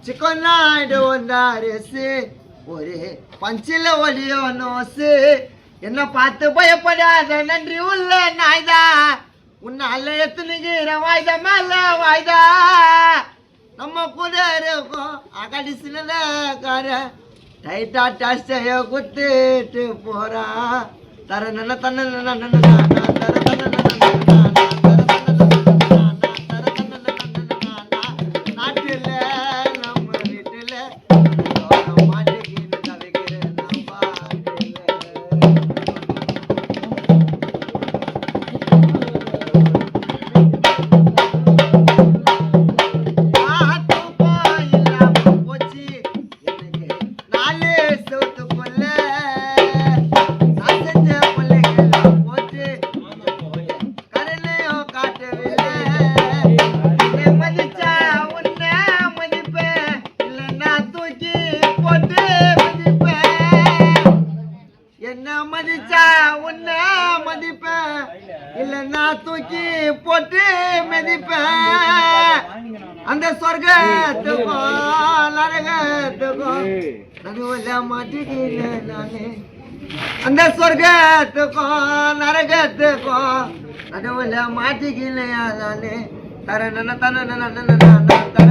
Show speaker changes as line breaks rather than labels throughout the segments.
சிக்கனாடு வந்தாரசு ஒரு பஞ்சில ஒலியோ நோசு என்ன பார்த்து பயப்படாத நன்றி உள்ள நாய்தா உன்னால எத்தனைகிற வாய்தா மேல வாய்தா நம்ம கூட இருக்கும் அகடி சின்னக்கார டைட்டா டாஸ்டைய குத்துட்டு போறான் தர நன்ன தன்ன தர தன்ன தூக்கி போட்டு மெதிப்பேன் அந்த சொர்க்கத்துக்கும் நரகத்துக்கும் நடுவில் மாட்டிக்கிறேன் நானே அந்த சொர்க்கத்துக்கும் நரகத்துக்கும் நடுவில் மாட்டிக்கலையா நானே தர நன்ன தன தர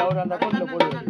அவர் அந்த அக்கௌண்ட்ல போடுவார்.